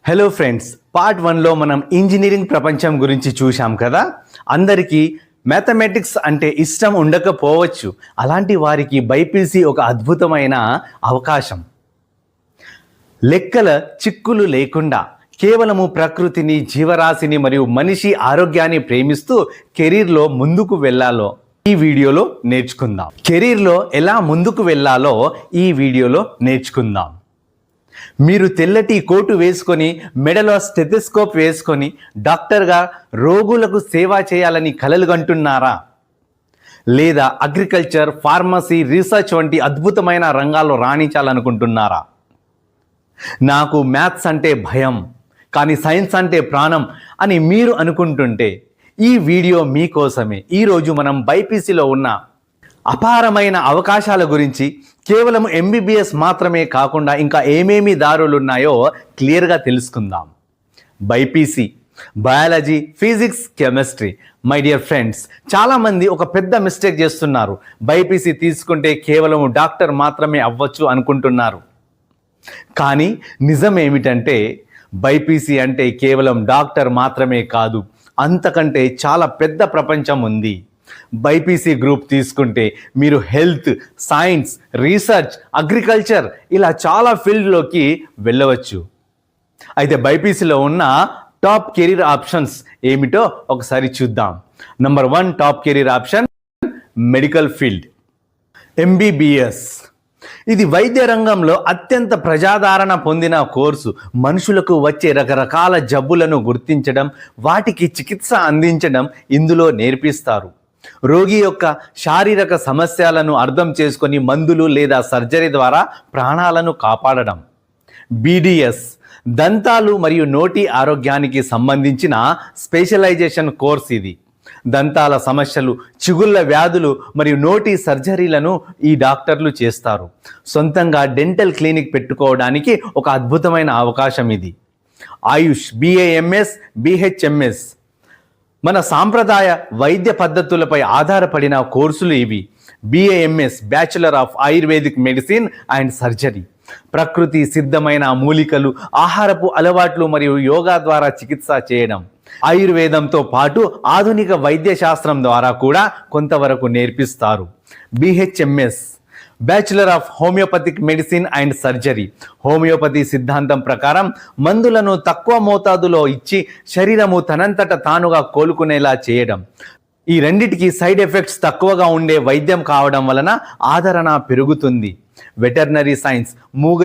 Hello friends, part 1లో మనం engineering ప్రపంచం గురించి చూశాం కదా. అందరికీ మ్యాథమెటిక్స్ అంటే ఇష్టం ఉండకపోవచ్చు. అలాంటి వారికి బైపీసీ ఒక అద్భుతమైన అవకాశం. లెక్కల చిక్కులు లేకుండా కేవలము ప్రకృతిని, జీవరాశిని మరియు మనిషి ఆరోగ్యాన్ని ప్రేమిస్తూ కెరీర్లో ముందుకు వెళ్ళాలో ఈ వీడియోలో నేర్చుకుందాం. కెరీర్లో ఎలా ముందుకు వెళ్ళాలో ఈ వీడియోలో నేర్చుకుందాం. మీరు తెల్లటి కోటు వేసుకొని, మెడలో స్టెథోస్కోప్ వేసుకొని డాక్టర్గా రోగులకు సేవ చేయాలని కలలు కంటున్నారా? లేదా అగ్రికల్చర్, ఫార్మసీ, రీసెర్చ్ వంటి అద్భుతమైన రంగాల్లో రాణించాలనుకుంటున్నారా? నాకు మ్యాథ్స్ అంటే భయం, కానీ సైన్స్ అంటే ప్రాణం అని మీరు అనుకుంటుంటే ఈ వీడియో మీకోసమే. ఈరోజు మనం బైపీసీలో ఉన్న అపారమైన అవకాశాల గురించి, కేవలం ఎంబీబీఎస్ మాత్రమే కాకుండా ఇంకా ఏమేమి దారులు ఉన్నాయో క్లియర్గా తెలుసుకుందాం. BiPC biology, physics, chemistry. My dear friends, చాలామంది ఒక పెద్ద మిస్టేక్ చేస్తున్నారు. బైపీసీ తీసుకుంటే కేవలం డాక్టర్ మాత్రమే అవ్వచ్చు అనుకుంటున్నారు. కానీ నిజం ఏమిటంటే బైపీసీ అంటే కేవలం డాక్టర్ మాత్రమే కాదు, అంతకంటే చాలా పెద్ద ప్రపంచం ఉంది. బైపీసీ గ్రూప్ తీసుకుంటే మీరు హెల్త్, సైన్స్, రీసెర్చ్, అగ్రికల్చర్ ఇలా చాలా ఫీల్డ్లోకి వెళ్ళవచ్చు. అయితే బైపీసీలో ఉన్న టాప్ కెరీర్ ఆప్షన్స్ ఏమిటో ఒకసారి చూద్దాం. Number 1 top career option medical field, MBBS. ఇది వైద్య రంగంలో అత్యంత ప్రజాదరణ పొందిన కోర్సు. మనుషులకు వచ్చే రకరకాల జబ్బులను గుర్తించడం, వాటికి చికిత్స అందించడం ఇందులో నేర్పిస్తారు. రోగి యొక్క శారీరక సమస్యలను అర్థం చేసుకొని మందులు లేదా సర్జరీ ద్వారా ప్రాణాలను కాపాడడం. బీడీఎస్ దంతాలు మరియు నోటి ఆరోగ్యానికి సంబంధించిన స్పెషలైజేషన్ కోర్స్ ఇది. దంతాల సమస్యలు, చిగుళ్ళ వ్యాధులు మరియు నోటి సర్జరీలను ఈ డాక్టర్లు చేస్తారు. సొంతంగా డెంటల్ క్లినిక్ పెట్టుకోవడానికి ఒక అద్భుతమైన అవకాశం ఇది. ఆయుష్ బీఏఎంఎస్, బీహెచ్ఎంఎస్ మన సాంప్రదాయ వైద్య పద్ధతులపై ఆధారపడిన కోర్సులు ఇవి. BAMS bachelor of ayurvedic medicine and surgery. ప్రకృతి సిద్ధమైన మూలికలు, ఆహారపు అలవాట్లు మరియు యోగా ద్వారా చికిత్స చేయడం. ఆయుర్వేదంతో పాటు ఆధునిక వైద్య శాస్త్రం ద్వారా కూడా కొంతవరకు నేర్పిస్తారు. BHMS bachelor of homeopathic medicine and surgery. Homeopathy సిద్ధాంతం ప్రకారం మందులను తక్కువ మోతాదులో ఇచ్చి శరీరము తనంతట తానుగా కోలుకునేలా చేయడం. ఈ రెండిటికి సైడ్ ఎఫెక్ట్స్ తక్కువగా ఉండే వైద్యం కావడం వలన ఆదరణ పెరుగుతుంది. వెటర్నరీ సైన్స్ మూగ